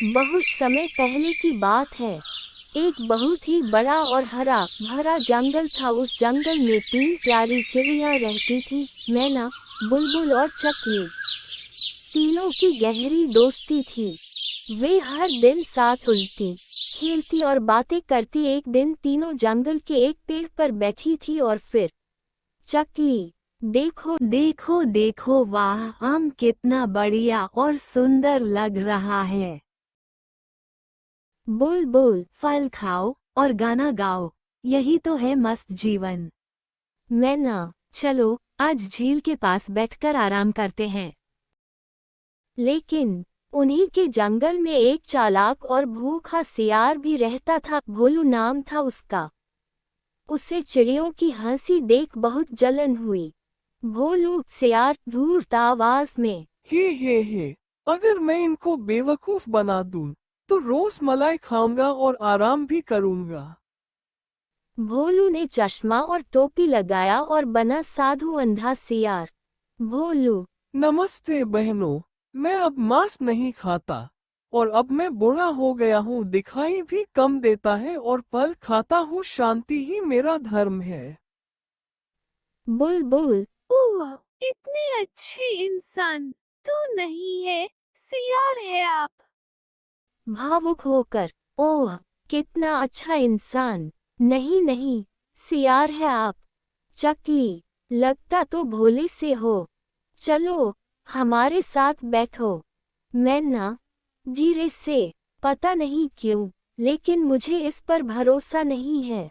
बहुत समय पहले की बात है। एक बहुत ही बड़ा और हरा भरा जंगल था। उस जंगल में 3 प्यारी चिड़िया रहती थी, मैना, बुलबुल और चकली। तीनों की गहरी दोस्ती थी। वे हर दिन साथ उड़ती, खेलती और बातें करती। एक दिन तीनों जंगल के एक पेड़ पर बैठी थी और फिर चकली, देखो देखो देखो, वाह, आम कितना बढ़िया और सुंदर लग रहा है। बुलबुल, फल खाओ और गाना गाओ, यही तो है मस्त जीवन। मैना, चलो आज झील के पास बैठकर आराम करते हैं। लेकिन उन्हीं के जंगल में एक चालाक और भूखा सियार भी रहता था। भोलू नाम था उसका। उसे चिड़ियों की हंसी देख बहुत जलन हुई। भोलू, सियार धूर्त आवाज में, हे, अगर मैं इनको बेवकूफ बना दूं, तो रोज मलाई खाऊंगा और आराम भी करूंगा। भोलू ने चश्मा और टोपी लगाया और बना साधु अंधा सियार। भोलू, नमस्ते बहनों, मैं अब मांस नहीं खाता और अब मैं बूढ़ा हो गया हूँ, दिखाई भी कम देता है और फल खाता हूँ, शांति ही मेरा धर्म है। बुलबुल, ओह, इतने अच्छे इंसान तो नहीं है, सियार है आप। भावुक होकर, ओह कितना अच्छा इंसान। नहीं नहीं, सियार है आप। चकली, लगता तो भोले से हो, चलो हमारे साथ बैठो। मैना, धीरे से, पता नहीं क्यों, लेकिन मुझे इस पर भरोसा नहीं है।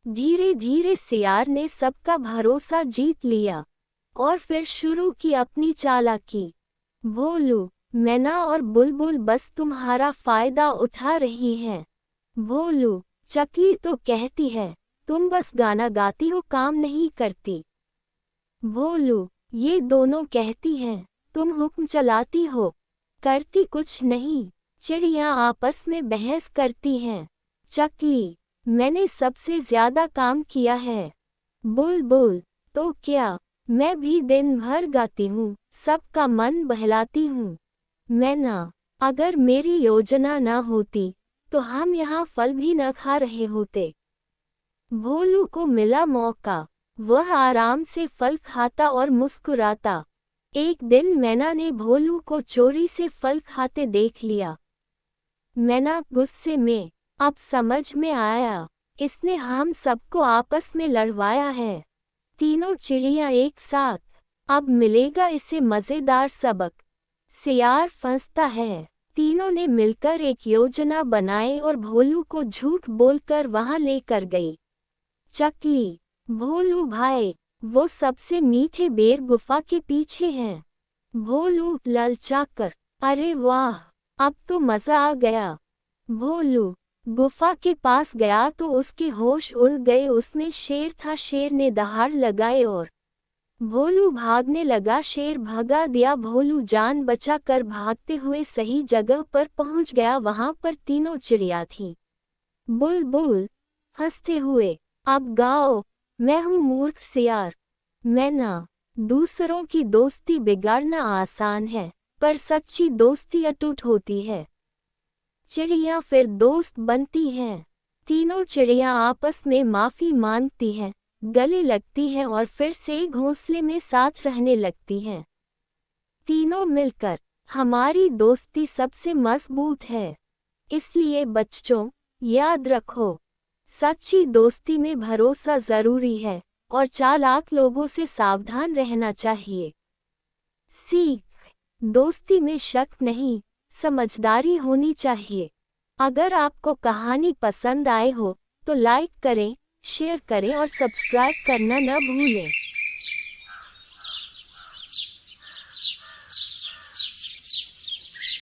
धीरे धीरे सियार ने सबका भरोसा जीत लिया और फिर शुरू की अपनी चालाकी। भोलू, मैना और बुलबुल बस तुम्हारा फायदा उठा रही हैं। भोलू, चकली तो कहती है तुम बस गाना गाती हो, काम नहीं करती। भोलू, ये दोनों कहती हैं तुम हुक्म चलाती हो, करती कुछ नहीं। चिड़िया आपस में बहस करती हैं। चकली, मैंने सबसे ज्यादा काम किया है। बुलबुल, तो क्या, मैं भी दिन भर गाती हूँ, सबका मन बहलाती हूँ। मैना, अगर मेरी योजना न होती तो हम यहाँ फल भी न खा रहे होते। भोलू को मिला मौका, वह आराम से फल खाता और मुस्कुराता। एक दिन मैना ने भोलू को चोरी से फल खाते देख लिया। मैना गुस्से में, अब समझ में आया, इसने हम सबको आपस में लड़वाया है। तीनों चिड़िया एक साथ, अब मिलेगा इसे मजेदार सबक। सियार फंसता है। तीनों ने मिलकर एक योजना बनाई और भोलू को झूठ बोलकर वहां लेकर गई। चकली, भोलू भाई, वो सबसे मीठे बेर गुफा के पीछे हैं। भोलू ललचाकर, अरे वाह, अब तो मजा आ गया। भोलू गुफा के पास गया तो उसके होश उड़ गए। उसमें शेर था। शेर ने दहाड़ लगाए और भोलू भागने लगा। शेर भगा दिया। भोलू जान बचा कर भागते हुए सही जगह पर पहुंच गया। वहां पर तीनों चिड़िया थीं। बुलबुल हंसते हुए, अब गाओ, मैं हूँ मूर्ख सियार। मैना, दूसरों की दोस्ती बिगाड़ना आसान है, पर सच्ची दोस्ती अटूट होती है। चिड़िया फिर दोस्त बनती हैं। तीनों चिड़िया आपस में माफी मांगती हैं, गले लगती हैं और फिर से घोंसले में साथ रहने लगती हैं। तीनों मिलकर, हमारी दोस्ती सबसे मजबूत है। इसलिए बच्चों, याद रखो, सच्ची दोस्ती में भरोसा जरूरी है और चालाक लोगों से सावधान रहना चाहिए। सीख, दोस्ती में शक नहीं, समझदारी होनी चाहिए। अगर आपको कहानी पसंद आए हो तो लाइक करें, शेयर करें और सब्सक्राइब करना न भूलें।